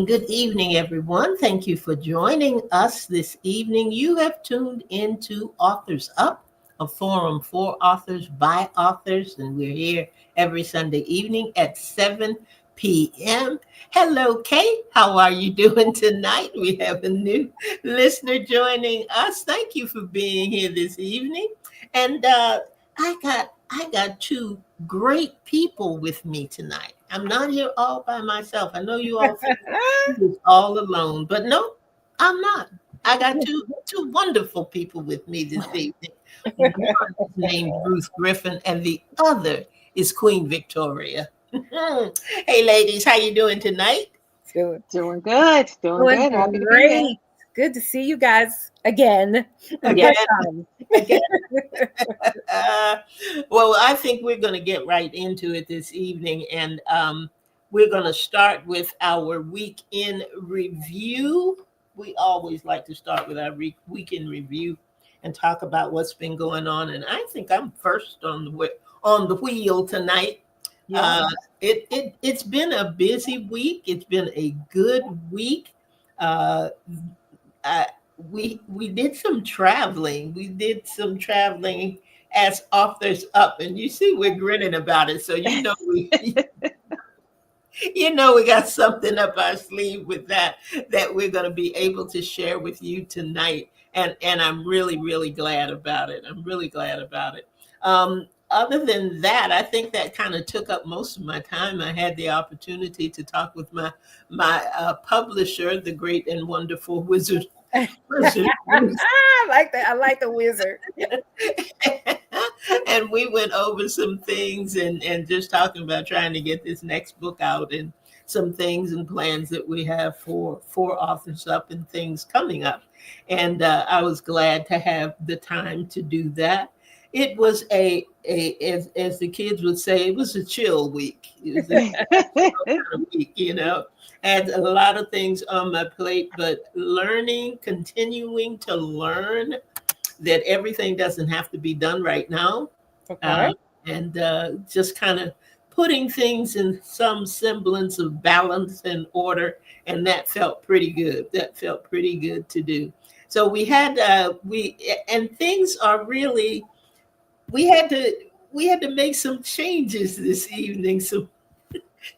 Good evening, everyone. Thank you for joining us this evening. You have tuned into Authors Up, a forum for authors by authors, and we're here every Sunday evening at 7 p.m. Hello, Kate. How are you doing tonight? We have a new listener joining us. Thank you for being here this evening. And I got two great people with me tonight. I'm not here all by myself. I know you all think I was all alone, but no, I'm not. I got two wonderful people with me this evening. One is named Ruth Griffin, and the other is Queen Victoria. Hey, ladies, how you doing tonight? Doing good. Happy to be here. Good to see you guys again. Again. Well, I think we're going to get right into it this evening, and we're going to start with our weekend review. We always like to start with our weekend review and talk about what's been going on. And I think I'm first on the wheel tonight. Yeah. It's been a busy week. It's been a good week. We did some traveling. We did some traveling as Authors Up, and you see we're grinning about it. So we got something up our sleeve with that we're going to be able to share with you tonight, and I'm really, really glad about it. Other than that, I think that kind of took up most of my time. I had the opportunity to talk with my publisher, the great and wonderful Wizard. I like that. I like the wizard. And we went over some things and just talking about trying to get this next book out and some things and plans that we have for Authors Up and things coming up. And I was glad to have the time to do that. It was as the kids would say, it was a chill week. It was a kind of week, I had a lot of things on my plate, but continuing to learn that everything doesn't have to be done right now. Okay. And just kind of putting things in some semblance of balance and order. And that felt pretty good. To do. So we had, and things are really, we had to make some changes this evening,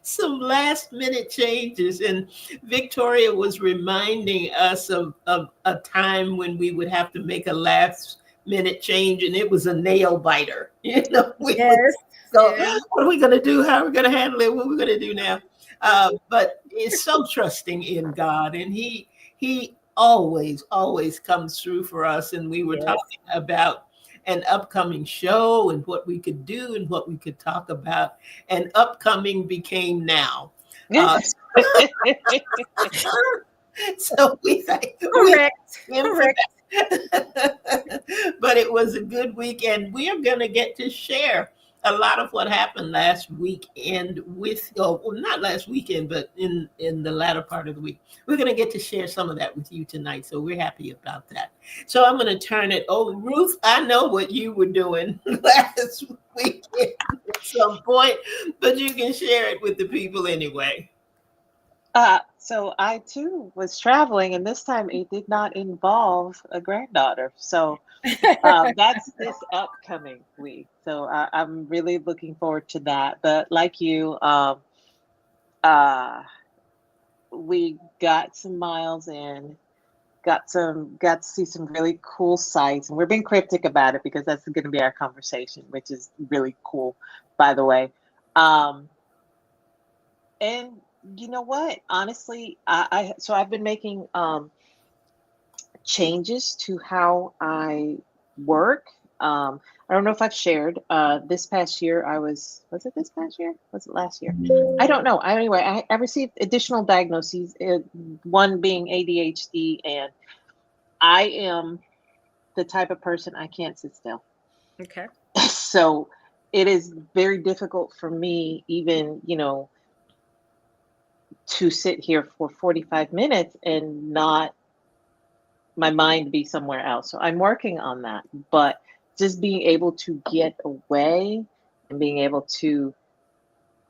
some last minute changes. And Victoria was reminding us of a time when we would have to make a last minute change, and it was a nail biter. Yes. What are we going to do? How are we going to handle it? What are we going to do now? But it's so trusting in God, and he always comes through for us. And we were talking about an upcoming show and what we could do and what we could talk about. And upcoming became now. So we think correct. But it was a good weekend. We are going to get to share a lot of what happened last weekend not last weekend, but in the latter part of the week. We're going to get to share some of that with you tonight. So we're happy about that. So I'm going to turn it over. Ruth, I know what you were doing last weekend at some point, but you can share it with the people anyway. So I too was traveling, and this time it did not involve a granddaughter. So that's this upcoming week. So I'm really looking forward to that. But like you, we got some miles in, got to see some really cool sites, and we're being cryptic about it because that's going to be our conversation, which is really cool, by the way. Um, and you know what? Honestly, so I've been making changes to how I work. I don't know if I've shared. This past year, was it this past year? Was it last year? I don't know. Anyway, I received additional diagnoses, one being ADHD, and I am the type of person I can't sit still. Okay. So it is very difficult for me, even, to sit here for 45 minutes and not my mind be somewhere else. So I'm working on that. But just being able to get away and being able to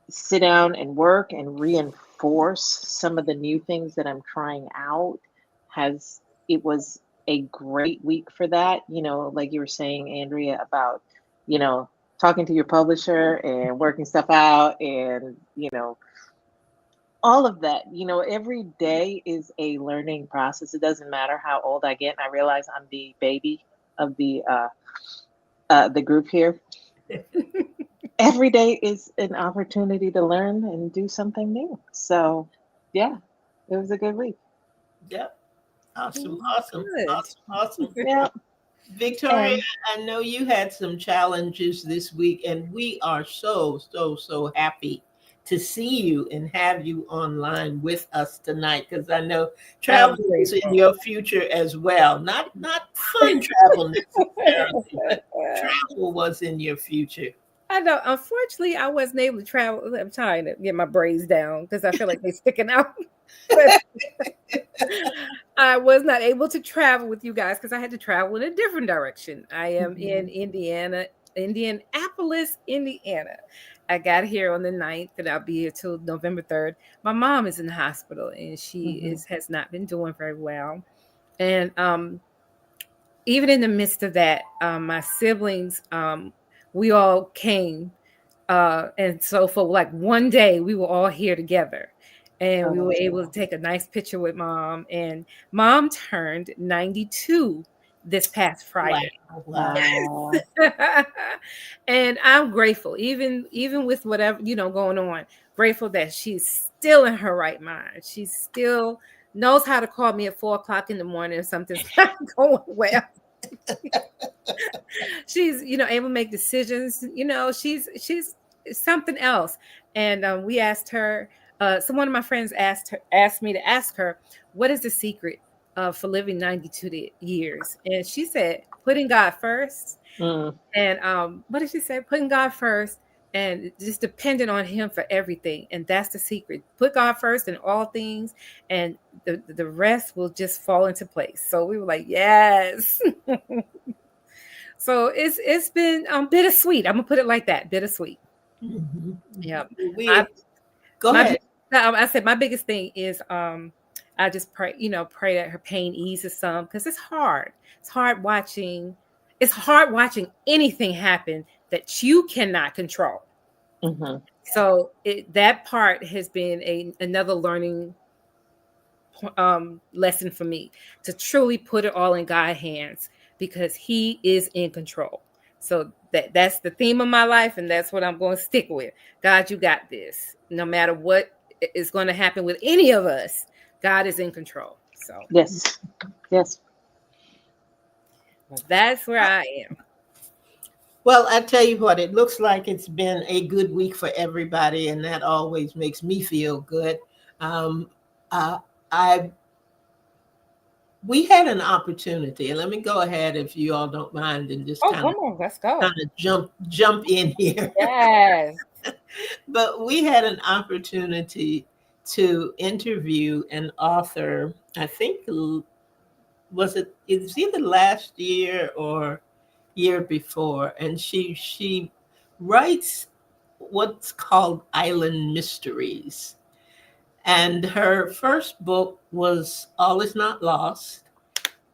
sit down and work and reinforce some of the new things that I'm trying out it was a great week for that. Like you were saying, Andrea, about, talking to your publisher and working stuff out and, all of that. Every day is a learning process. It doesn't matter how old I get. And I realize I'm the baby of the group here. Every day is an opportunity to learn and do something new. So, yeah, it was a good week. Yep. Awesome. Good. Awesome. Yeah. Victoria, I know you had some challenges this week, and we are so, so, so happy to see you and have you online with us tonight, because I know travel is in your future as well. Not fun travel necessarily, but travel was in your future. I know. Unfortunately, I wasn't able to travel. I'm trying to get my braids down because I feel like they're sticking out. I was not able to travel with you guys because I had to travel in a different direction. I am in Indianapolis, Indiana. I got here on the 9th and I'll be here till November 3rd. My mom is in the hospital and she has not been doing very well. And even in the midst of that, my siblings, we all came. And so for like one day, we were all here together. And we were able to take a nice picture with mom. And mom turned 92 this past Friday. Wow. And I'm grateful, even with whatever, going on, grateful that she's still in her right mind. She still knows how to call me at 4:00 in the morning if something's not going well. She's able to make decisions. She's something else. And we asked her, so one of my friends asked me to ask her, what is the secret for living 92 years? And she said, putting God first. And what did she say? Putting God first and just depending on him for everything. And that's the secret. Put God first in all things, and the rest will just fall into place. So we were like, yes. So it's been bittersweet. I'm gonna put it like that, bittersweet. Mm-hmm. Yeah. Go ahead. I said my biggest thing is I just pray that her pain eases some, because it's hard. It's hard watching anything happen that you cannot control. So that part has been another learning lesson for me, to truly put it all in God's hands, because he is in control. So that's the theme of my life, and that's what I'm going to stick with. God, you got this. No matter what is going to happen with any of us, God is in control. So yes. That's where I am. Well, I tell you what, it looks like it's been a good week for everybody, and that always makes me feel good. We had an opportunity, and let me go ahead, if you all don't mind, and just let's go. Kind of jump in here. Yes. But we had an opportunity to interview an author. I think it was either last year or year before, and she writes what's called island mysteries. And her first book was All Is Not Lost.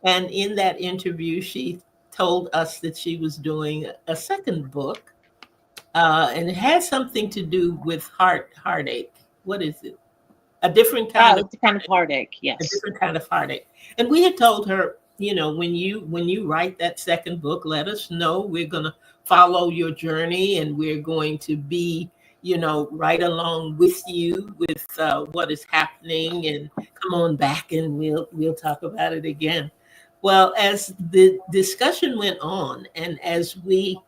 And in that interview, she told us that she was doing a second book, and it has something to do with heartache. What is it? a different kind of It's a kind of heartache. a Yes. different kind of heartache. And we had told her, when you write that second book, let us know. We're gonna follow your journey, and we're going to be, right along with you with what is happening. And come on back, and we'll talk about it again. Well, as the discussion went on, and as we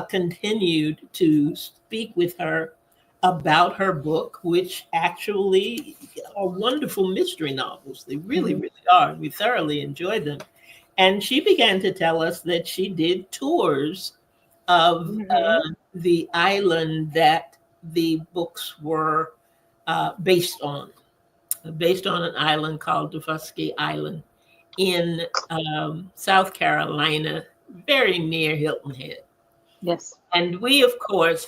continued to speak with her about her book, which actually are wonderful mystery novels. They really, Hmm. really are. We thoroughly enjoyed them. And she began to tell us that she did tours of Hmm. the island that the books were based on an island called Dufusky Island in South Carolina, very near Hilton Head. Yes. And we, of course,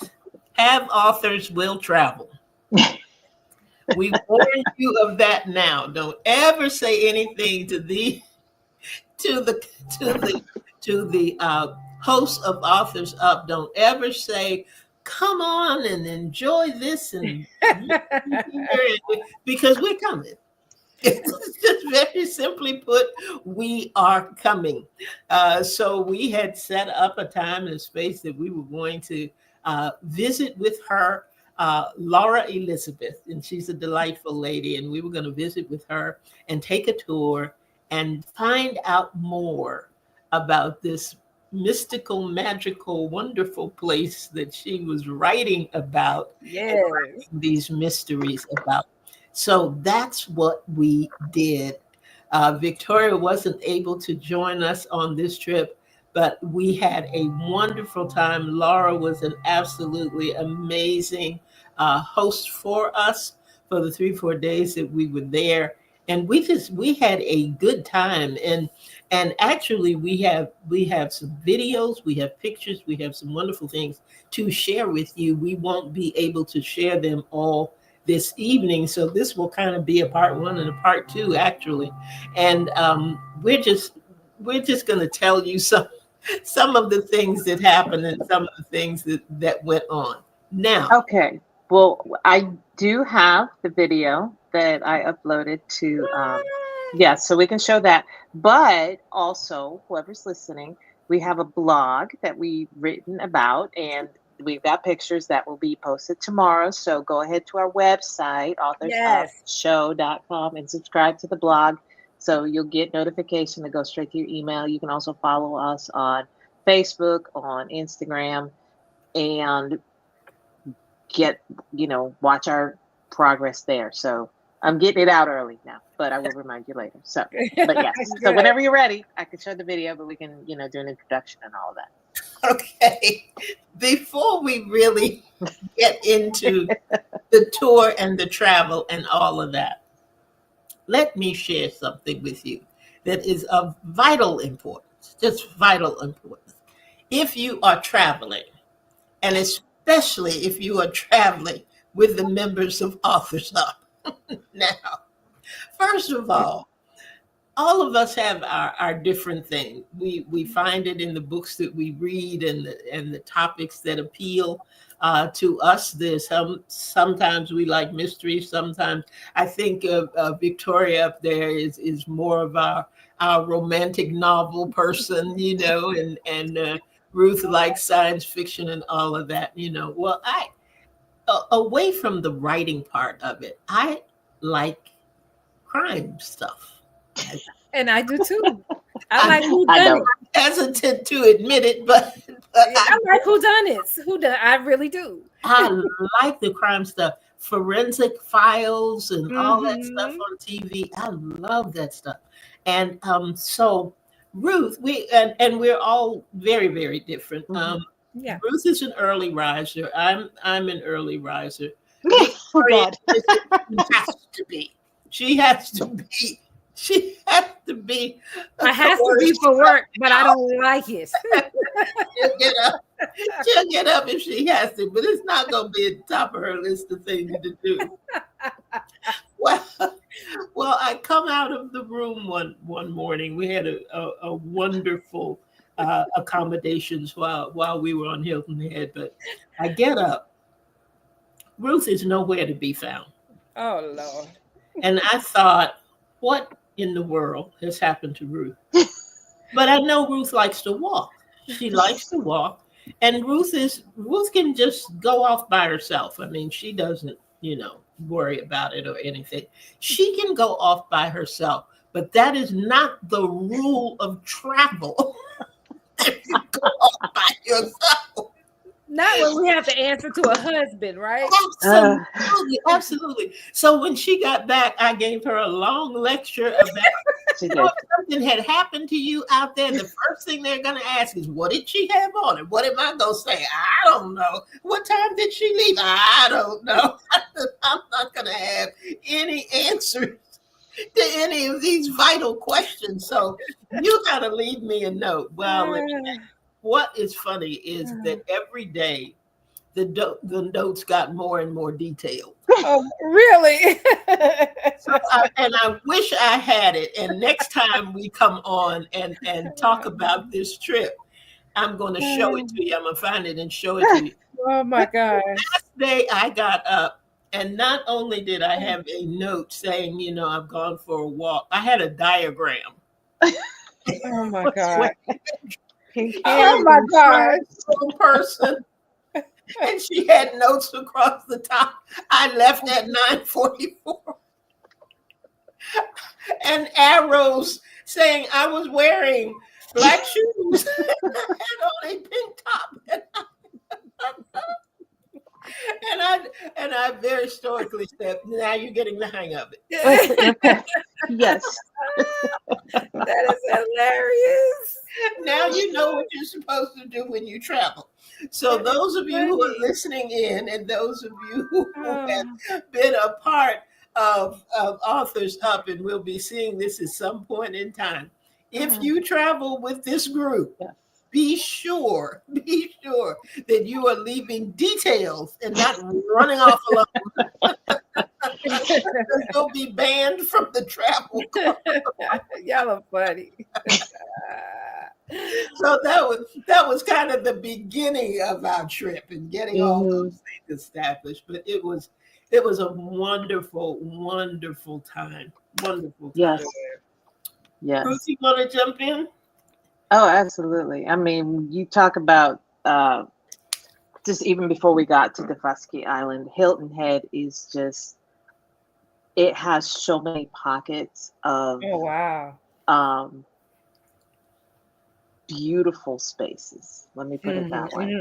have authors will travel. We warn you of that now. Don't ever say anything to the to the to the host of Authors Up. Don't ever say, "Come on and enjoy this," and because we're coming. It's just very simply put, we are coming. So we had set up a time and a space that we were going to visit with her, Laura Elizabeth, and she's a delightful lady. And we were going to visit with her and take a tour and find out more about this mystical, magical, wonderful place that she was writing about and Yes. writing these mysteries about. So that's what we did. Victoria wasn't able to join us on this trip, but we had a wonderful time. Laura was an absolutely amazing host for us for the 3-4 days that we were there, and we had a good time. And actually, we have some videos, we have pictures, we have some wonderful things to share with you. We won't be able to share them all this evening. So this will kind of be a part one and a part two, actually. And we're just going to tell you some of the things that happened and some of the things that went on. Now, Okay. Well, I do have the video that I uploaded to, yeah, so we can show that. But also, whoever's listening, we have a blog that we've written about, and we've got pictures that will be posted tomorrow. So go ahead to our website, Yes. authorsupshow.com, and subscribe to the blog. So you'll get notification to go straight to your email. You can also follow us on Facebook, on Instagram, and get, watch our progress there. So I'm getting it out early now, but I will remind you later. So, but yes, so Good. whenever you're ready, I can show the video, but we can, do an introduction and all of that. okay, before we really get into the tour and the travel and all of that, let me share something with you that is of vital importance, just vital importance. If you are traveling, and especially if you are traveling with the members of Authors Up. Now, first of all of us have our different thing. We find it in the books that we read and the topics that appeal to us. There's sometimes we like mystery. Sometimes I think Victoria up there is more of our romantic novel person, and Ruth likes science fiction and all of that. Well, away from the writing part of it, I like crime stuff. And I do too. I like I'm who I done know. it. hesitant to admit it, but Yeah, I like who done it. Who done? I really do. I like the crime stuff, forensic files and all that stuff Hmm. on TV. I love that stuff. And so Ruth, and we're all very, very different. Hmm. Yeah. Ruth is an early riser. I'm an early riser. Oh Victoria God. has to be. She has to be. She has to be a I has to be coerced for work, but I don't like it. She'll get up. She'll get up if she has to, but it's not going to be at the top of her list of things to do. Well, well, I come out of the room one morning. We had a wonderful accommodations while we were on Hilton Head, but I get up. Ruth is nowhere to be found. Oh Lord. And I thought, what in the world has happened to Ruth? But I know Ruth likes to walk. She likes to walk. And Ruth can just go off by herself. I mean, she doesn't, worry about it or anything. She can go off by herself, but that is not the rule of travel. You go off by yourself. Not when we have to answer to a husband, right? Absolutely, absolutely. So when she got back, I gave her a long lecture about She if did. something had happened to you out there. The first thing they're going to ask is, what did she have on? And what am I going to say? I don't know. What time did she leave? I don't know. I'm not going to have any answers to any of these vital questions. So you got to leave me a note. Well, what is funny is that every day the notes got more and more detailed. Oh, really? So, and I wish I had it. And next time we come on and talk about this trip, I'm going to show it to you. I'm going to find it and show it to you. Oh my gosh. Last day I got up, and not only did I have a note saying, I've gone for a walk, I had a diagram. Oh my God. Oh my gosh. Person. And she had notes across the top. I left at 9:44. And arrows saying I was wearing black shoes and on a pink top. And I very stoically said, now you're getting the hang of it. Yes. That is hilarious. Now you know what you're supposed to do when you travel. So those of you who are listening in, and those of you who have been a part of Authors Up, and we'll be seeing this at some point in time. If you travel with this group, be sure that you are leaving details and not running off alone. You'll be banned from the travel club. Y'all are funny. So that was kind of the beginning of our trip and getting all those things established. But it was a wonderful, wonderful time. Wonderful time. Yes. Yes. Ruth, you want to jump in? Oh, absolutely. I mean, you talk about just even before we got to Defusky Island, Hilton Head is just, it has so many pockets of beautiful spaces. Let me put it that way.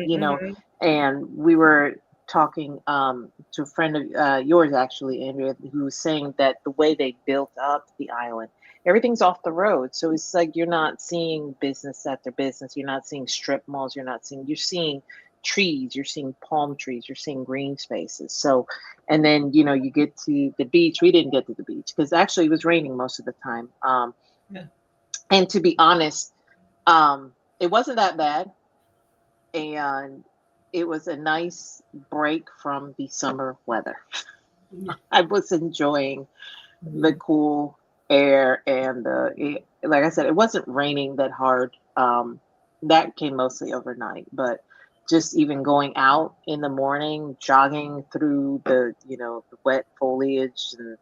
And we were talking to a friend of yours, actually, Andrea, who was saying that the way they built up the island, everything's off the road. So it's like you're not seeing business after business. You're not seeing strip malls. You're seeing trees. You're seeing palm trees. You're seeing green spaces. So, and then, you get to the beach. We didn't get to the beach because actually it was raining most of the time. And to be honest, it wasn't that bad. And it was a nice break from the summer weather. I was enjoying the cool air and like I said, it wasn't raining that hard. That came mostly overnight, but just even going out in the morning, jogging through the the wet foliage and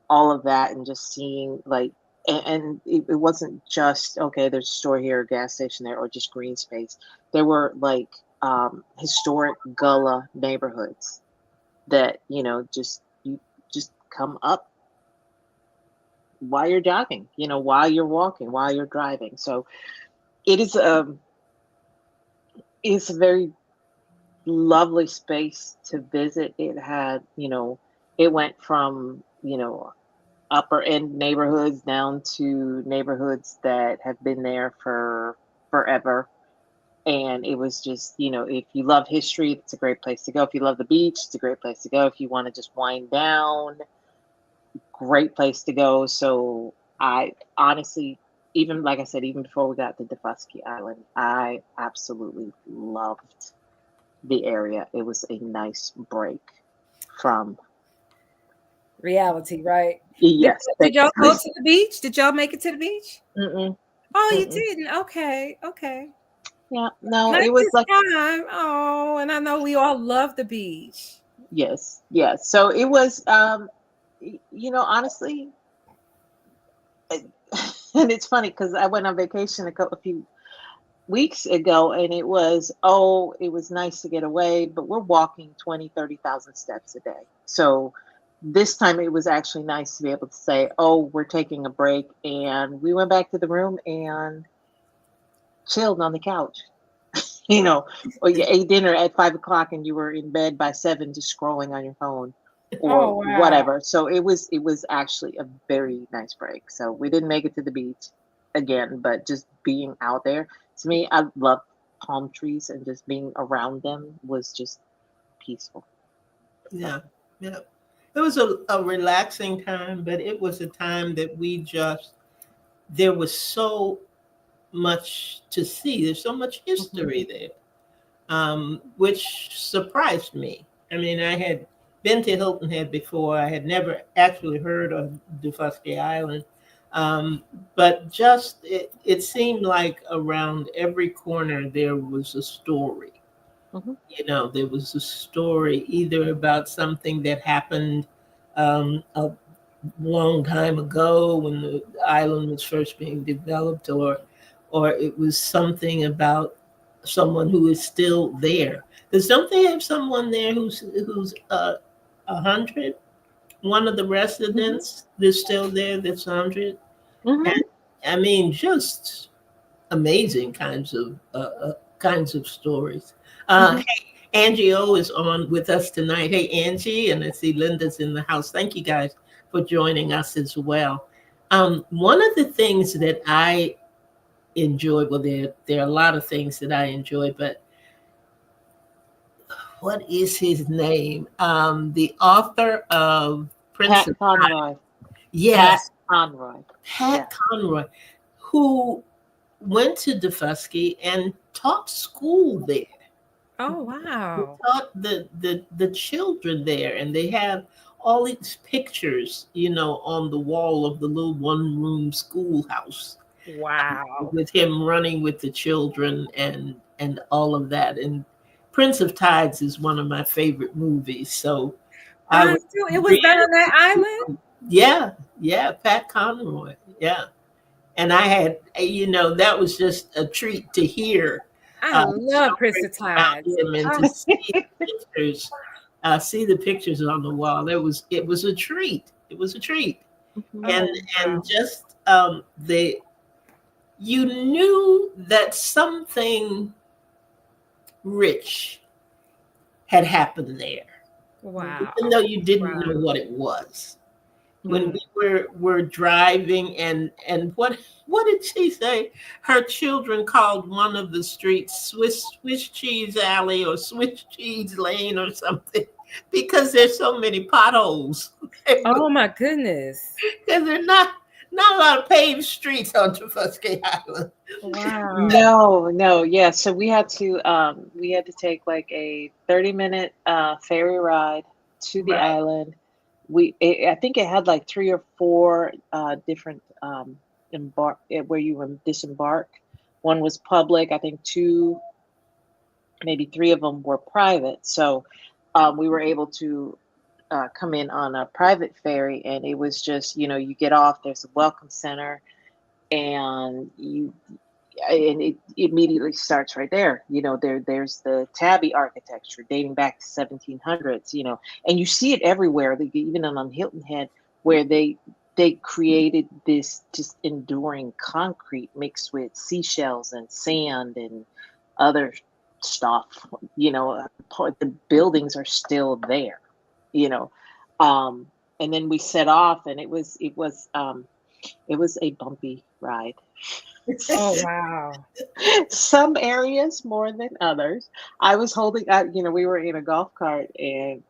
all of that, and just seeing and it wasn't just okay, there's a store here, a gas station there, or just green space. There were historic Gullah neighborhoods that you just come up while you're jogging, while you're walking, while you're driving. So it is it's a very lovely space to visit. It had, it went from, upper end neighborhoods down to neighborhoods that have been there for forever. And it was just, if you love history, it's a great place to go. If you love the beach, it's a great place to go. If you want to just wind down, great place to go. So I honestly, even like I said, even before we got to Defusky Island, I absolutely loved the area. It was a nice break from reality, right? Yes. Did y'all go to the beach? Did y'all make it to the beach? Mm-mm. Oh, you didn't? Okay. Yeah, no, Not it was this time. Oh, and I know we all love the beach. Yes. So it was Honestly, and it's funny because I went on vacation a few weeks ago, and it was nice to get away, but we're walking 20, 30,000 steps a day. So this time it was actually nice to be able to say, oh, we're taking a break. And we went back to the room and chilled on the couch, or you ate dinner at 5 o'clock and you were in bed by 7, just scrolling on your phone or Oh wow. whatever. So it was actually a very nice break. So we didn't make it to the beach again, but just being out there, to me, I love palm trees, and just being around them was just peaceful. So Yeah, yeah. It was a relaxing time, but it was a time that there was so much to see. There's so much mhm, history there, which surprised me. I mean, I had been to Hilton Head before. I had never actually heard of Dufusky Island, um, but it seemed like around every corner there was a story. mhm, There was a story either about something that happened a long time ago when the island was first being developed, or it was something about someone who is still there. Because don't they have someone there who's 100? One of the mhm, residents that's still there that's 100. And mhm, I mean, just amazing kinds of stories. mhm. Hey, Angie O is on with us tonight. Hey, Angie, and I see Linda's in the house. Thank you guys for joining us as well. One of the things that I enjoyed, well, there are a lot of things that I enjoy, but what is his name? The author of Prince Pat of Tides. Conroy. Pat Yes, Conroy. Pat Yeah. Conroy, who went to Dufusky and taught school there. Oh We wow. taught the children there, and they have all these pictures, on the wall of the little one room schoolhouse Wow. with him running with the children and all of that. And Prince of Tides is one of my favorite movies, so I would So it was done really, on that island? yeah, yeah, Pat Conroy, yeah. And I had, that was just a treat to hear I love Prince stories of about Tides. him and to see the pictures on the wall. It was a treat. It was a treat, Mhm, and Oh and wow. just you knew that something rich had happened there, even Wow. though you didn't Wow. know what it was. When mhm. we were driving, and what did she say? Her children called one of the streets Swiss cheese alley or Swiss cheese lane or something because there's so many potholes. Oh my goodness. Because they're not a lot of paved streets on Trafusky Island. Wow. No, no, yeah. So we had to take like a 30-minute ferry ride to the Right. island. I think it had like three or four different where you would disembark. One was public. I think two, maybe three of them were private. So we were able to come in on a private ferry, and it was just, you get off. There's a welcome center, and it immediately starts right there. There's the tabby architecture dating back to 1700s. And you see it everywhere. Even on Hilton Head, where they created this just enduring concrete mixed with seashells and sand and other stuff. The buildings are still there. You know, um, and then we set off, and it was a bumpy ride. Oh wow. Some areas more than others. I was holding, we were in a golf cart, and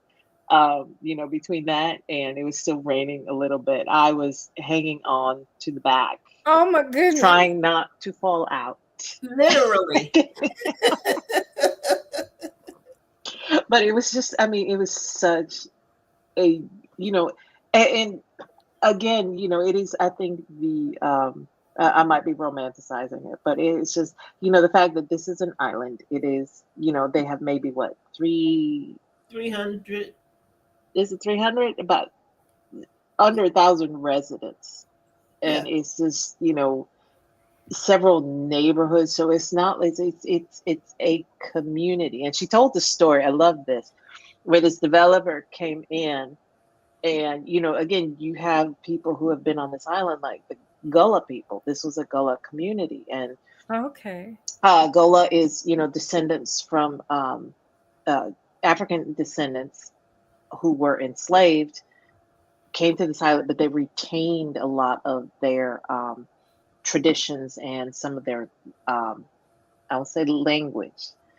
between that and it was still raining a little bit, I was hanging on to the back, Oh my goodness. trying not to fall out. Literally. But it was just, I mean, it was such a, you know, and again, it is, I think I might be romanticizing it, but it's just, the fact that this is an island. It is, they have maybe what, 300. is it 300? About under 1,000 residents, Yeah. and it's just, several neighborhoods. So it's not, it's a community. And she told the story. I love this, where this developer came in, and again, you have people who have been on this island, like the Gullah people. This was a Gullah community, and Okay. Gullah is, descendants from uh, African descendants who were enslaved, came to this island, but they retained a lot of their traditions and some of their, I'll say, language.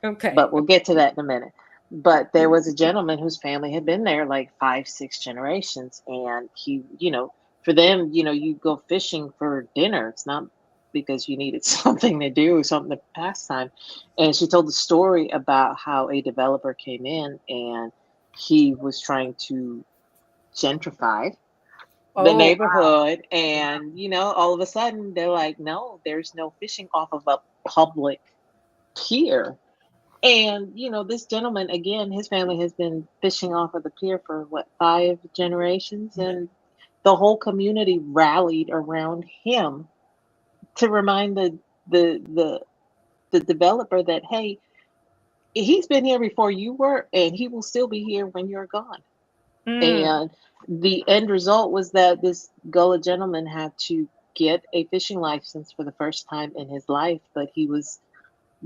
Okay. But we'll get to that in a minute. But there was a gentleman whose family had been there like 5, 6 generations, and he, for them, you go fishing for dinner. It's not because you needed something to do, something to pass time. And she told the story about how a developer came in and he was trying to gentrify the Oh, neighborhood, and all of a sudden they're like, no, there's no fishing off of a public pier. And this gentleman, again, his family has been fishing off of the pier for what, 5 generations, and the whole community rallied around him to remind the the the developer that, hey, he's been here before you were, and he will still be here when you're gone. mm, And the end result was that this Gullah gentleman had to get a fishing license for the first time in his life, but he was,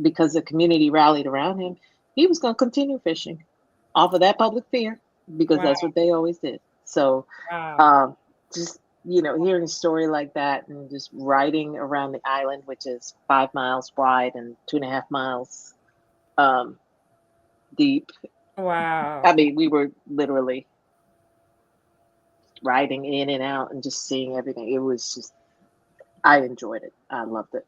because the community rallied around him, he was going to continue fishing off of that public pier because wow, that's what they always did. So, wow. um, just hearing a story like that and just riding around the island, which is 5 miles wide and 2.5 miles um, deep. I Wow. mean, we were literally riding in and out and just seeing everything. It was just, I enjoyed it. I loved it.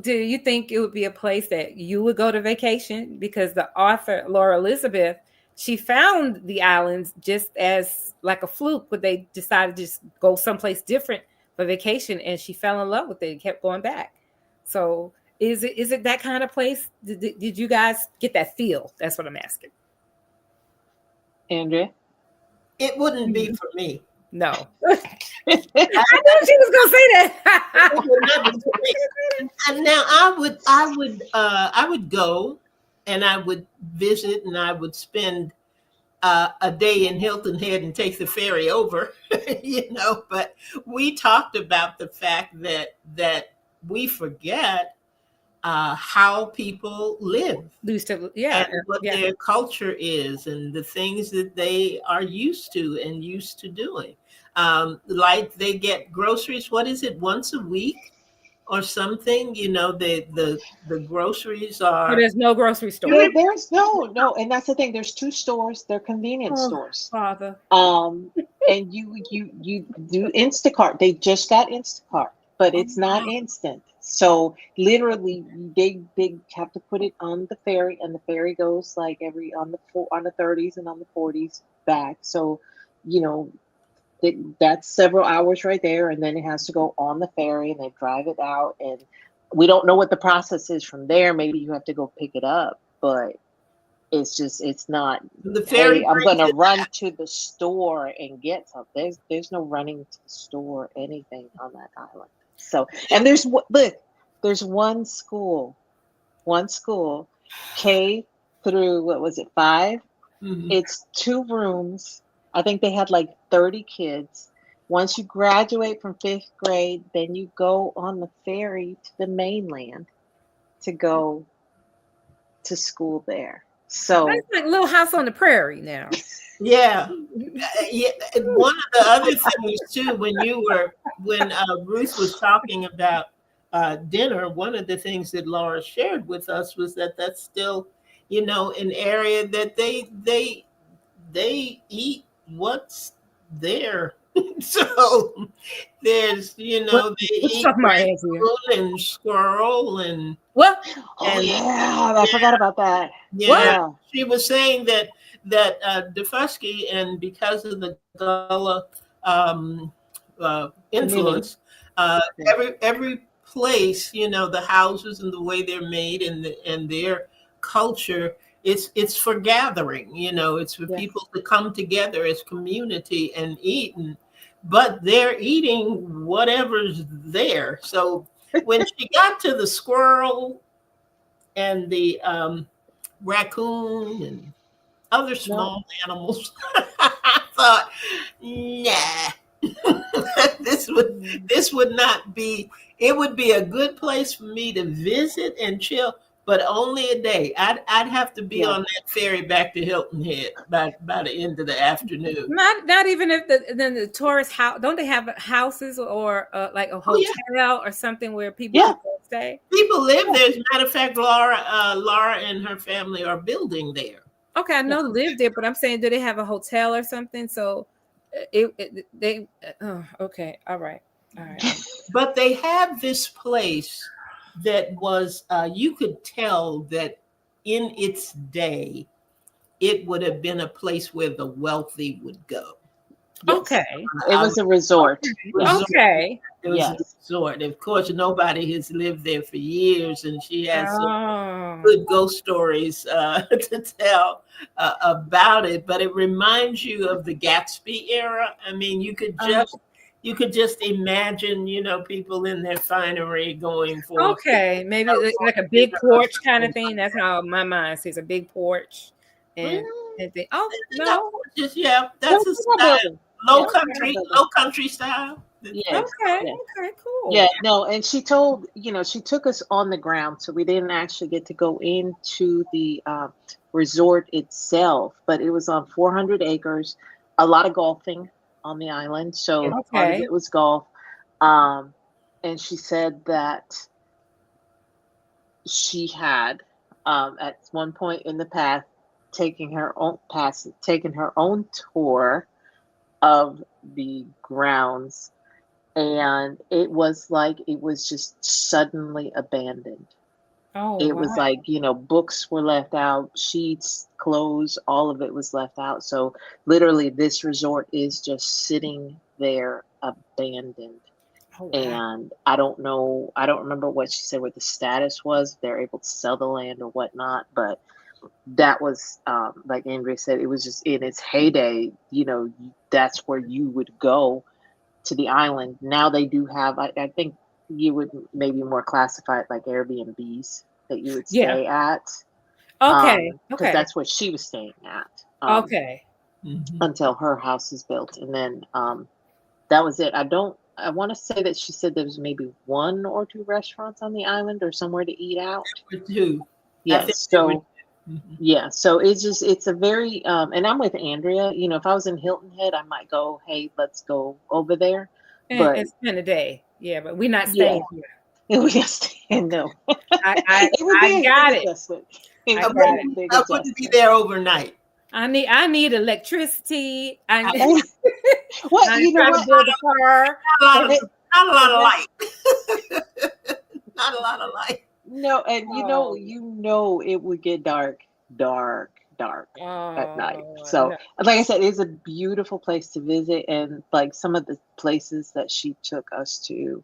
Do you think it would be a place that you would go to vacation? Because the author, Laura Elizabeth, she found the islands just as like a fluke, but they decided to just go someplace different for vacation, and she fell in love with it and kept going back. So is it that kind of place? Did you guys get that feel? That's what I'm asking. Andrea? It wouldn't be for me. No. I, I knew she was gonna say that. it would not be for me. And now I would go, and I would visit, and I would spend a day in Hilton Head and take the ferry over, But we talked about the fact that we forget how people live Used to, and yeah, what yeah. their culture is and the things that they are used to and used to doing. Like they get groceries, what is it, once a week or something? The groceries So are there's no grocery store. There's no, and that's the thing. There's 2 stores. They're convenience Oh, stores. Father. And you do Instacart. They just got Instacart, but Oh, it's not wow. instant. So literally, they have to put it on the ferry, and the ferry goes like every on the 30s and on the 40s back. So, you know, that's several hours right there, and then it has to go on the ferry, and they drive it out, and we don't know what the process is from there. Maybe you have to go pick it up, but it's not, the ferry hey, I'm brings gonna it. run to the store and get something. There's no running to the store, anything on that island. So, and there's one school, K through, what was it, 5? Mhm. It's 2 rooms. I think they had like 30 kids. Once you graduate from 5th grade, then you go on the ferry to the mainland to go to school there. That's So, like Little House on the Prairie now. Yeah. Yeah, and one of the other things too, when Ruth was talking about dinner, one of the things that Laura shared with us was that that's still, an area that they eat what's there. So there's, What they what you eat talking about, Andrea? raccoon and squirrel What? oh and yeah, I forgot about that. yeah, What? Yeah. she was saying that Defusky, and because of the Gullah Community. influence, Yeah. every place, the houses and the way they're made and their culture, it's for gathering, it's for Yes. people to come together as community and eat. And but they're eating whatever's there. So when she got to the squirrel and the raccoon and other No. small animals, I thought, nah, this would Mm. this would not be. It would be a good place for me to visit and chill, but only a day. I'd have to be Yeah. on that ferry back to Hilton Head by the end of the afternoon. Not even if the tourist house, don't they have houses or like a Oh yeah, hotel or something where people Yeah. can go stay? people live Yeah. there. As a matter of fact, Laura and her family are building there. Okay, I Yeah. know live there, but I'm saying, do they have a hotel or something? So they oh, okay, all right. But they have this place that was, you could tell that in its day, it would have been a place where the wealthy would go. Yes. Okay, It was a resort. Yeah. Resort. okay. It was a Yes. resort. Of course, nobody has lived there for years, and she has some Oh, good ghost stories to tell about it. But it reminds you of the Gatsby era. I mean, you could just imagine, people in their finery going for. okay. Maybe like a big porch kind of thing. That's how my mind sees a big porch, and they, oh no, Just yeah, No, that's a it's not style. building. Yeah. Low country style. Yes. okay, Yes. okay, cool. Yeah, no, and she told, she took us on the ground, so we didn't actually get to go into the resort itself, but it was on 400 acres, a lot of golfing on the island, so part of Okay. it was golf. Um, and she said that she had, at one point in the past, taken her own tour of the grounds, and it was like it was just suddenly abandoned. Oh It wow. was like, books were left out, sheets, clothes, all of it was left out. So literally this resort is just sitting there abandoned. Oh wow. And I don't know, I don't remember what she said, what the status was, if they're able to sell the land or whatnot, but that was, like Andrea said, it was just in its heyday. That's where you would go to the island. Now they do have, I think you would maybe more classify it like Airbnbs that you would Yeah. stay at, Okay. because Okay. that's what she was staying at, Okay. Mhm. until her house is built, and then that was it. I want to say that she said there was maybe one or two restaurants on the island or somewhere to eat out. Too. I think Yes, they were. so Mhm. yeah, so it's a very, and I'm with Andrea. If I was in Hilton Head, I might go, hey, let's go over there. But And spend a day. Yeah, but we're not yeah, staying here. we got stand no. I It would be a got big it. adjustment. It I would got be it. a big I wouldn't be adjustment. there overnight. I need electricity. I I- And what I'm you know trying to what? build a car. Not a lot of, It- not a lot of that- light. Not a lot of light. no, and Oh, it would get dark, dark at night. oh So, no. like I said, it's a beautiful place to visit, and like some of the places that she took us to,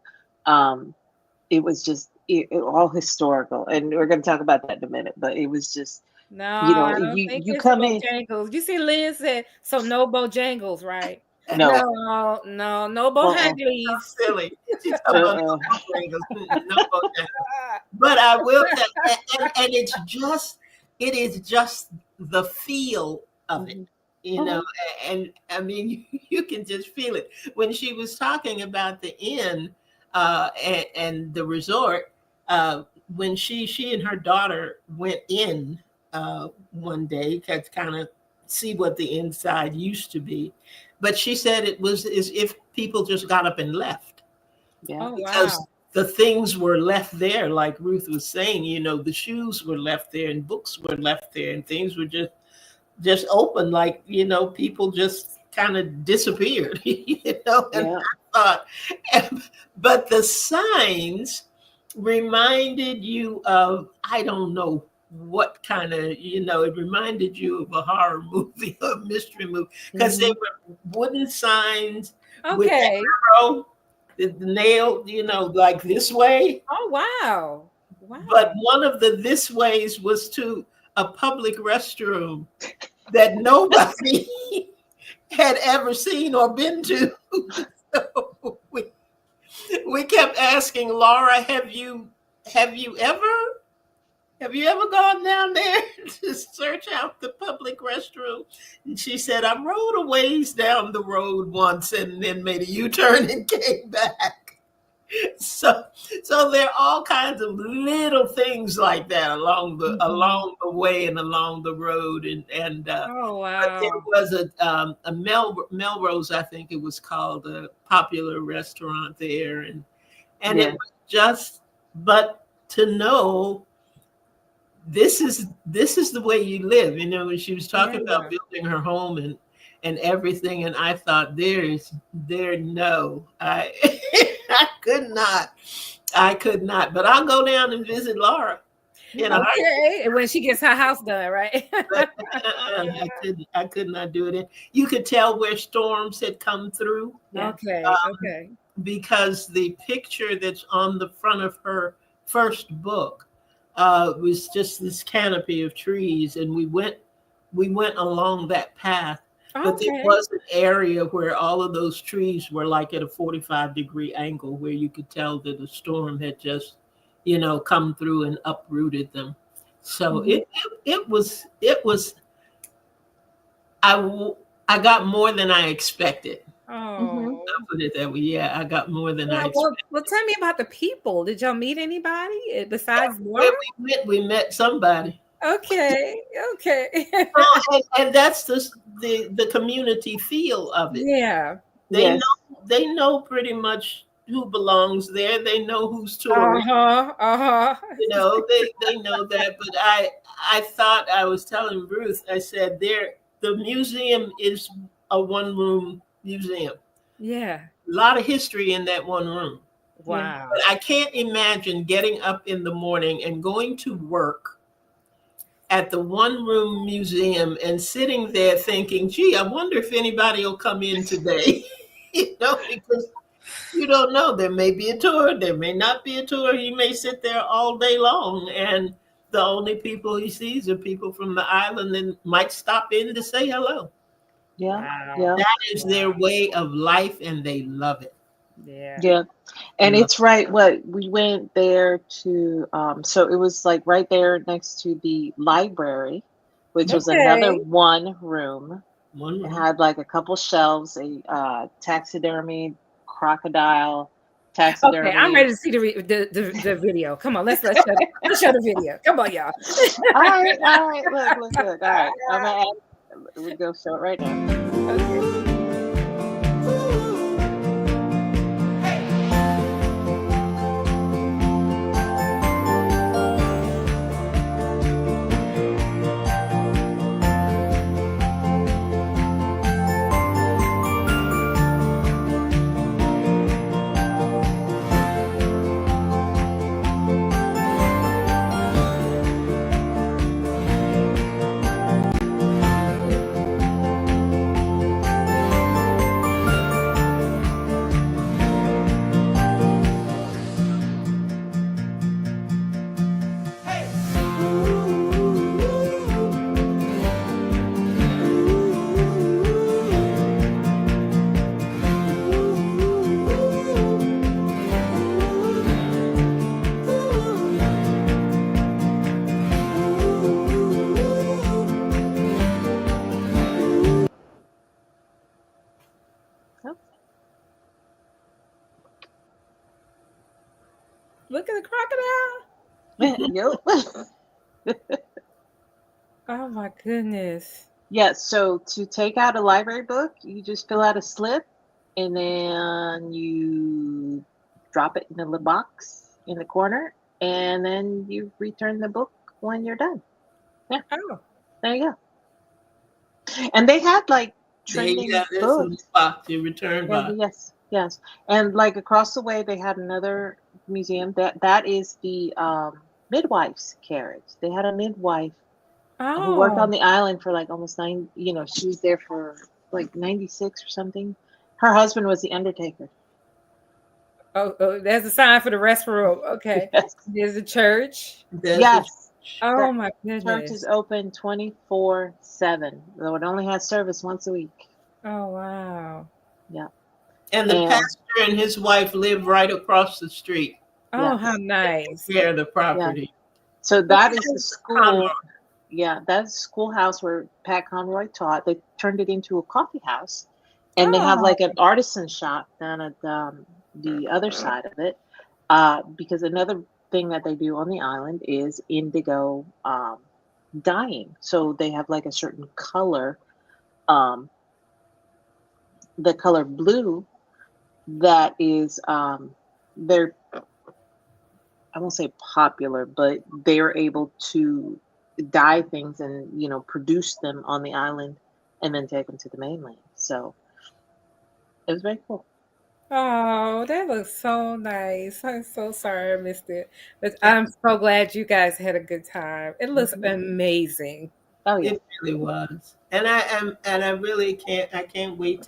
it was just all historical, and we're going to talk about that in a minute. But it was just, No, I don't you think you it's come in. Bojangles. You see, Lynn said, so no Bojangles, right? No, No uh-uh, Bojangles. Silly. She's talking about uh-uh. no Bojangles. But I will tell, and it is just the feel of it, Mhm. you know. And I mean, you can just feel it when she was talking about the inn, and the resort. When she and her daughter went in one day to kind of see what the inside used to be, but she said it was as if people just got up and left Yeah. Oh because wow. the things were left there, like Ruth was saying. The shoes were left there, and books were left there, and things were just open, like people just kind of disappeared. And Yeah. I thought, but the signs reminded you of, I don't know what kind of, it reminded you of a horror movie or mystery movie, because they Mhm. were wooden signs with Okay. arrow, the nail, like this way. Oh wow. But Wow. one of the this ways was to a public restroom that nobody had ever seen or been to. So we kept asking Laura, have you ever gone down there to search out the public restroom? And she said, I rode a ways down the road once and then made a U-turn and came back. So, so there are all kinds of little things like that along the way and along the road, Oh but there wow. was a Melrose, I think it was called, a popular restaurant there, and it Yeah. was just, but to know this is the way you live. You know, when she was talking about Yeah. building her home and everything, and I thought no, I I could not, but I'll go down and visit Laura in a Okay. And when she gets her house done, right? but I could not do it. And you could tell where storms had come through, Yeah. Okay. Okay. because the picture that's on the front of her first book was just this canopy of trees, and we went along that path. But there Okay. was an area where all of those trees were like at a 45-degree angle, where you could tell that a storm had just, you know, come through and uprooted them. So it was I got more than I expected. Mm-hmm. Oh. I'll put it that way. Yeah, I got more than I Yeah, expected. well, tell me about the people. Did y'all meet anybody besides Where Laura? we met somebody. Okay, okay. And that's the community feel of it. Yeah. They Yes. know they know pretty much who belongs there. They know who's touring. Uh-huh. Uh-huh. You know, they know that. But I thought, I was telling Ruth, I said, the museum is a one-room museum. Yeah. A lot of history in that one room. Wow. But I can't imagine getting up in the morning and going to work at the one room museum and sitting there thinking, gee, I wonder if anybody will come in today. You know, because you don't know. There may be a tour, there may not be a tour. He may sit there all day long, and the only people he sees are people from the island and might stop in to say hello. Yeah. Wow. Yeah. That is their Wow. way of life, and they love it. Yeah. Yeah. And Love it's right. What we went there to, so it was like right there next to the library, which was another Okay. one room. one It room. had like a couple shelves, a taxidermy crocodile, Okay, I'm taxidermy. ready to see the video. Come on, let's show the video. Come on, y'all. All right, look, all right. I'm gonna we go show it right now. Okay. Look at the crocodile. Yep. Oh my goodness. Yeah, so to take out a library book, you just fill out a slip and then you drop it in a little box in the corner and then you return the book when you're done. Yeah, Oh. there you go. And they had like There you trending go. There's a books. box, your return Yeah, box. yes. And like across the way they had another museum that is the midwife's carriage. They had a midwife who worked on Oh. the island for like almost she was there for like 96 or something. Her husband was the undertaker. Oh, there's a sign for the restroom. Okay. Yes. There's a church. There's a Yes. Oh That my church is goodness. open 24/7, though it only has service once a week. Oh, wow. Yeah. And the And pastor and his wife live right across the street. Oh, how yes, nice. Share the yeah. property. So But that yeah, is the Conroe. school. Yeah, that's the schoolhouse where Pat Conroy taught. They turned it into a coffee house, and they have Oh, like an artisan shop down at the other side of it. Because another thing that they do on the island is indigo dyeing. So they have like a certain color, um, the color blue that is they're I won't say popular, but they're able to dye things and produce them on the island and then take them to the mainland. So it was very cool. oh, that looks so nice. I'm so sorry I missed it. But Yeah, I'm so glad you guys had a good time. It looks mhm. amazing. Oh yeah, It really was. And I really can't wait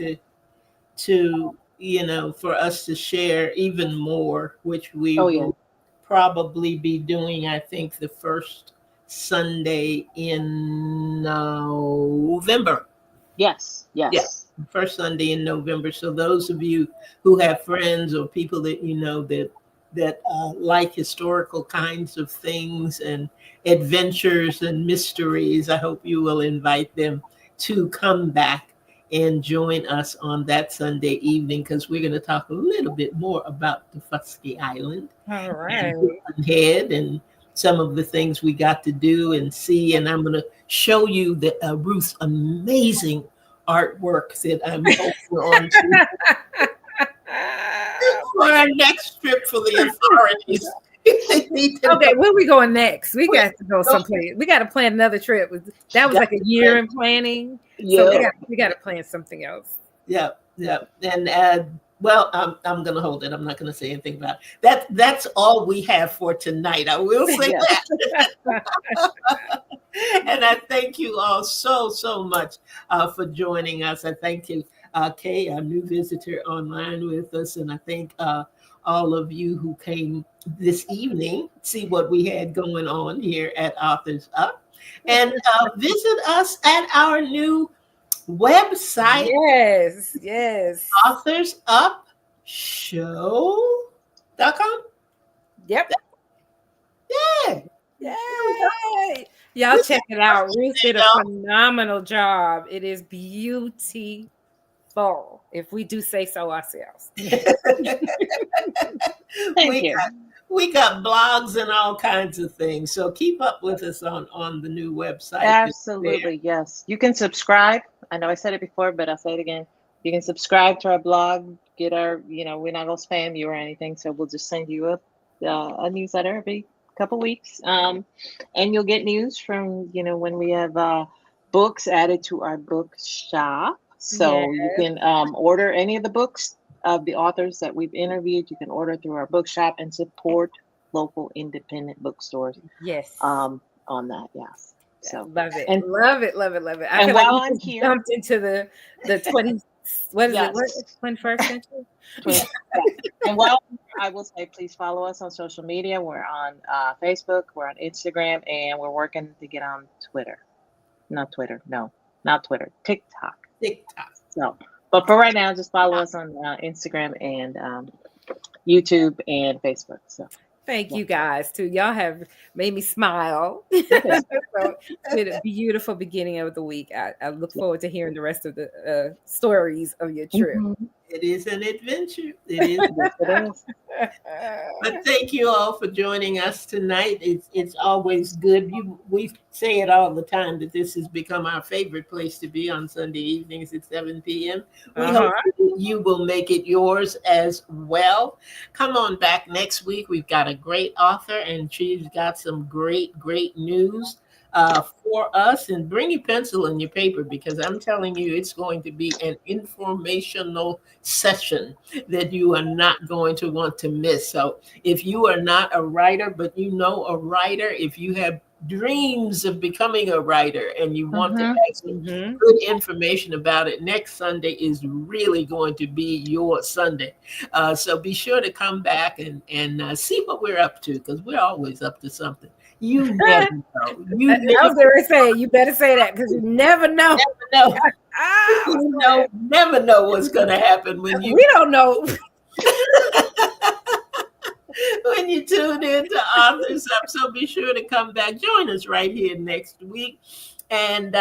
to for us to share even more, which we oh yeah, will probably be doing, I think, the first Sunday in November. yes, Yeah, yes, first Sunday in November. So those of you who have friends or people that you know that like historical kinds of things and adventures and mysteries, I hope you will invite them to come back and join us on that Sunday evening, because we're going to talk a little bit more about the Fusky Island All and right. Brooklyn Head and some of the things we got to do and see. And I'm going to show you Ruth's amazing artwork that I'm holding on to for our next trip for the authorities. They need to Okay, know. where we going next? We We got to go go- someplace. We got to plan another trip. That was got like a to year plan. in planning. So yeah. we got to plan something else. Yeah, yeah. And well, I'm going to hold it. I'm not going to say anything about it. That's all we have for tonight. I will say Yes. that. And I thank you all so much for joining us. I thank you, Kay, our new visitor online with us, and I thank all of you who came this evening, see what we had going on here at Authors Up, and visit us at our new website, Yes, yes. authorsupshow.com. Yep. Yeah. Yay! Y'all This check it out. Ruth did a y'all. phenomenal job. It is beautiful, if we do say so ourselves. Thank we you. we got blogs and all kinds of things. So keep up with us on the new website. That's there. Absolutely, yes. You can subscribe. I know I said it before, but I'll say it again. You can subscribe to our blog. Get our, we're not gonna spam you or anything, so we'll just send you a newsletter every couple weeks. And you'll get news from when we have books added to our book shop. So you Yes. can order any of the books of the authors that we've interviewed. You can order through our book shop and support local independent bookstores Yes. on that. Yes. So Love it. and Love it. Love it. Love it. I and feel like while we I'm just here, jumped into the 20, what is it? yes, What 21st century? 20, yeah. And while I'm here, I will say, please follow us on social media. We're on Facebook, we're on Instagram, and we're working to get on Twitter. Not Twitter, no, not Twitter, TikTok. TikTok. So, but for right now, just follow us on Instagram and YouTube and Facebook. So, Thank yeah. you guys too. Y'all have made me smile. Okay. So it's been a beautiful beginning of the week. I look Yeah. forward to hearing the rest of the stories of your trip. Mhm. It is an adventure. It is. Yes, it is. But thank you all for joining us tonight. It's always good. We say it all the time that this has become our favorite place to be on Sunday evenings at 7 p.m. We Uh-huh. hope that you will make it yours as well. Come on back next week. We've got a great author, and she's got some great news for us. And bring your pencil and your paper, because I'm telling you, it's going to be an informational session that you are not going to want to miss. So if you are not a writer, but you know a writer, if you have dreams of becoming a writer and you want to Mhm. have some Mm-hmm. good information about it, next Sunday is really going to be your Sunday. So be sure to come back and see what we're up to, because we're always up to something. You never know. You I never was going to say, you better say that, because you never know. know. Ah, You know, never know what's going to happen when you we don't know. when you tune in to Authors Up. So be sure to come back. Join us right here next week. And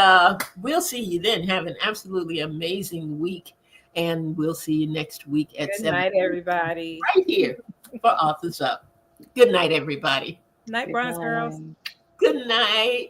we'll see you then. Have an absolutely amazing week. And we'll see you next week at Good 7 night, everybody. right here for Authors Up. Good night, everybody. Night, Good Bronze Girls. night. Good night.